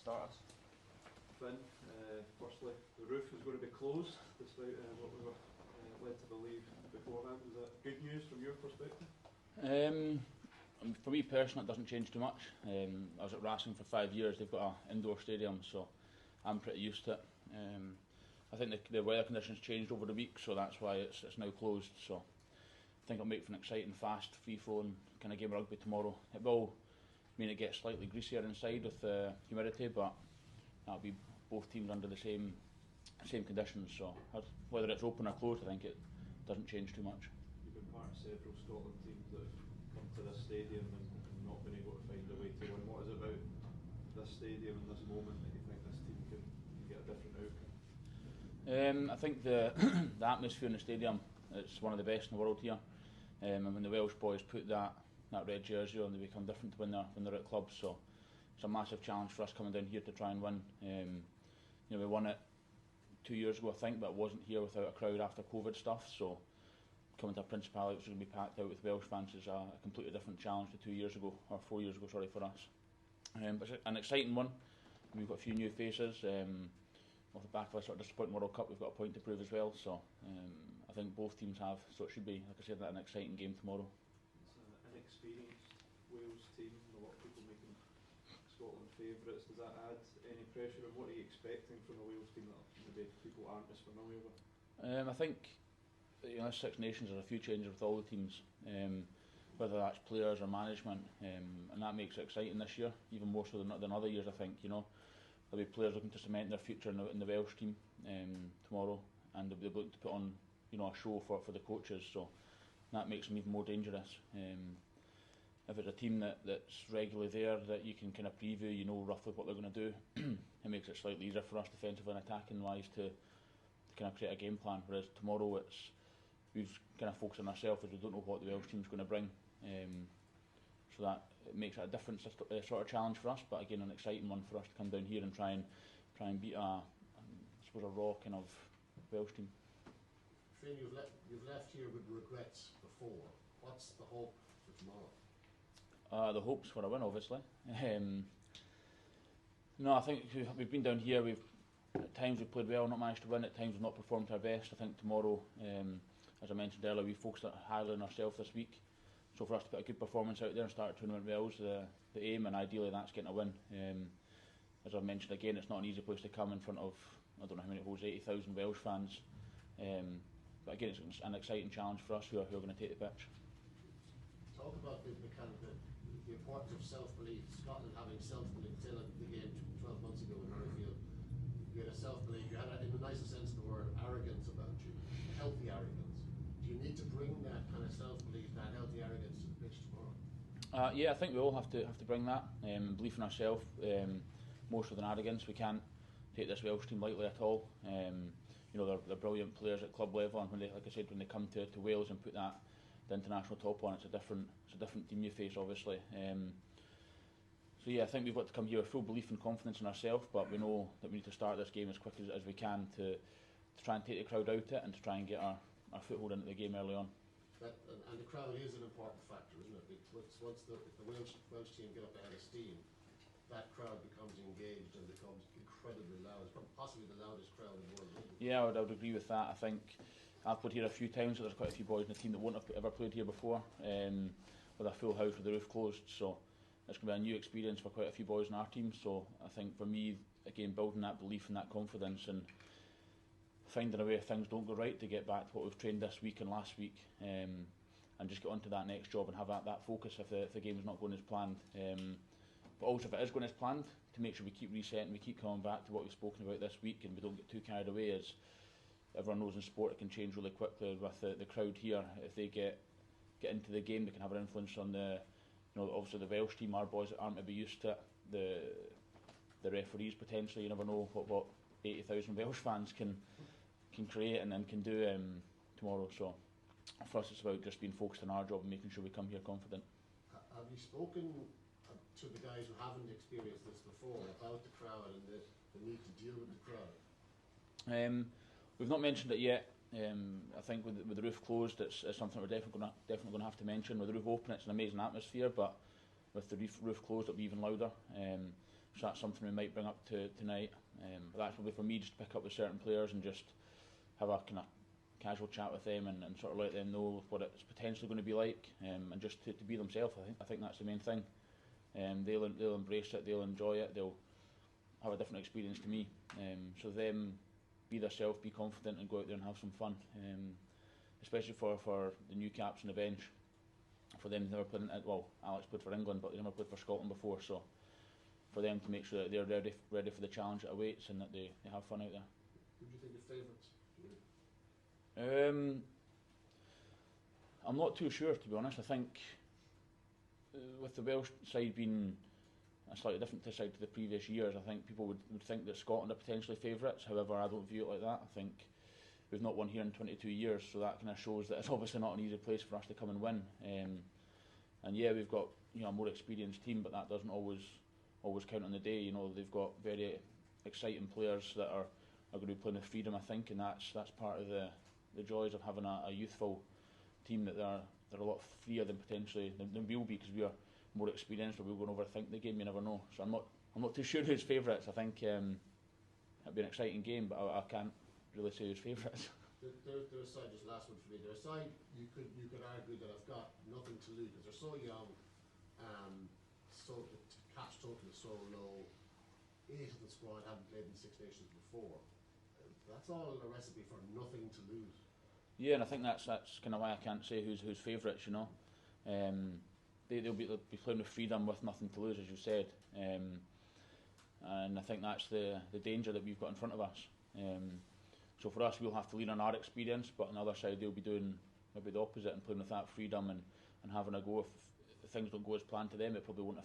start us. Finn, firstly, the roof was going to be closed despite what we were led to believe beforehand. Is that good news from your perspective? For me personally, it doesn't change too much. I was at Racing for 5 years. They've got an indoor stadium, so I'm pretty used to it. I think the weather conditions changed over the week, so that's why it's now closed. So I think it'll make for an exciting, fast, free-flowing kind of game of rugby tomorrow. It will mean it gets slightly greasier inside with the humidity, but that'll be both teams under the same conditions. So whether it's open or closed, I think it doesn't change too much. You've been part of several Scotland teams that have come to this stadium and not been able to find a way to win. What is it about this stadium and this moment that you think this team can get a different outcome? I think the the atmosphere in the stadium, it's one of the best in the world here. And when the Welsh boys put that red jersey on, they become different when they're at clubs. So it's a massive challenge for us coming down here to try and win. We won it 2 years ago, I think, but it wasn't here without a crowd after COVID stuff. So coming to a Principality which is going to be packed out with Welsh fans is a completely different challenge to 2 years ago, or 4 years ago, sorry, for us. But it's an exciting one. We've got a few new faces. Off the back of a sort of disappointing World Cup, we've got a point to prove as well. So I think both teams have. So it should be, like I said, an exciting game tomorrow. It's an inexperienced Wales team. A lot of people making Scotland favourites. Does that add any pressure, and what are you expecting from a Wales team that maybe people aren't as familiar with? I think Six Nations, there's a few changes with all the teams, whether that's players or management, and that makes it exciting this year, even more so than other years. I think there'll be players looking to cement their future in the Welsh team tomorrow, and they'll be looking to put on a show for the coaches. So that makes them even more dangerous. If it's a team that's regularly there, that you can kind of preview, roughly what they're going to do, it makes it slightly easier for us defensive and attacking wise to kind of create a game plan. Whereas tomorrow we've kind of focused on ourselves, as we don't know what the Welsh team's going to bring. So that it makes it a different sort of challenge for us, but again an exciting one for us to come down here and try and beat a raw kind of Welsh team. Finn, you've left here with regrets before. What's the hope for tomorrow? The hope's for a win, obviously. No, I think we've been down here. At times we've played well, not managed to win. At times we've not performed to our best. I think tomorrow, as I mentioned earlier, we focused highly on ourselves this week. So for us to put a good performance out there and start a tournament well is the aim, and ideally that's getting a win. As I've mentioned again, it's not an easy place to come in front of, I don't know how many it holds, 80,000 Welsh fans. But again, it's an exciting challenge for us who are going to take the pitch. Talk about the importance of self-belief. Scotland having self-belief till the game 12 months ago in Murrayfield. You had a self-belief, you had, in the nicest sense of the word, arrogance about you, healthy arrogance. Do you need to bring that kind of self-belief, that healthy arrogance to the pitch tomorrow? Yeah, I think we all have to bring that, belief in ourselves, more so than arrogance. We can't take this Welsh team lightly at all. They're brilliant players at club level, and when they come to Wales and put the international top on, it's a different team you face, obviously. So yeah, I think we've got to come here with full belief and confidence in ourselves, but we know that we need to start this game as quick as we can to try and take the crowd out it and to try and get our foothold into the game early on. And the crowd is an important factor, isn't it? Once the Welsh team get up ahead of steam, that crowd becomes engaged and becomes incredibly loud. It's possibly the loudest crowd in the world. Yeah, I would agree with that. I think I've played here a few times, so there's quite a few boys in the team that won't have ever played here before, with a full house with the roof closed. So it's going to be a new experience for quite a few boys in our team. So I think for me, again, building that belief and that confidence and finding a way if things don't go right to get back to what we've trained this week and last week, and just get on to that next job and have that focus if the game's not going as planned. But also if it is going as planned, to make sure we keep resetting, we keep coming back to what we've spoken about this week, and we don't get too carried away. As everyone knows in sport, it can change really quickly with the crowd here. If they get into the game, they can have an influence on obviously the Welsh team. Our boys that aren't maybe used to it, the referees potentially. You never know what 80,000 Welsh fans can create and can do tomorrow. So for us, it's about just being focused on our job and making sure we come here confident. Have you spoken to the guys who haven't experienced this before about the crowd and the need to deal with the crowd? We've not mentioned it yet. I think with the roof closed, it's something we're definitely going to have to mention. With the roof open, it's an amazing atmosphere, but with the roof closed, it'll be even louder. So that's something we might bring up to tonight. But that's probably for me, just to pick up with certain players and just have a kind of casual chat with them and sort of let them know what it's potentially going to be like, and just to be themselves. I think that's the main thing. They'll embrace it, they'll enjoy it, they'll have a different experience to me. So them be themselves, be confident, and go out there and have some fun. Especially for the new caps on the bench. For them, never played. Well, Alex played for England, but they never played for Scotland before. So for them to make sure that they're ready for the challenge that awaits and that they have fun out there. Who do you think are favourites? I'm not too sure, to be honest. I think with the Welsh side being a slightly different side to the previous years, I think people would think that Scotland are potentially favourites. However, I don't view it like that. I think we've not won here in 22 years, so that kind of shows that it's obviously not an easy place for us to come and win. And yeah, we've got a more experienced team, but that doesn't always count on the day. They've got very exciting players that are going to be playing with freedom, I think, and that's part of the joys of having a youthful team, that they're a lot freer than potentially than we'll be, because we are more experienced, or we're going to overthink the game. You never know. So I'm not too sure who's favourites. I think it'd be an exciting game, but I can't really say who's favourites. They're a side, just last one for me. They're a side you could argue that have got nothing to lose because they're so young. So the caps total is so low. 8 of the squad haven't played in Six Nations before. That's all a recipe for nothing to lose. Yeah, and I think that's kind of why I can't say who's favourites. They'll be playing with freedom, with nothing to lose, as you said. And I think that's the danger that we've got in front of us. So for us, we'll have to lean on our experience, but on the other side, they'll be doing maybe the opposite and playing with that freedom and having a go. If things don't go as planned to them, it probably won't affect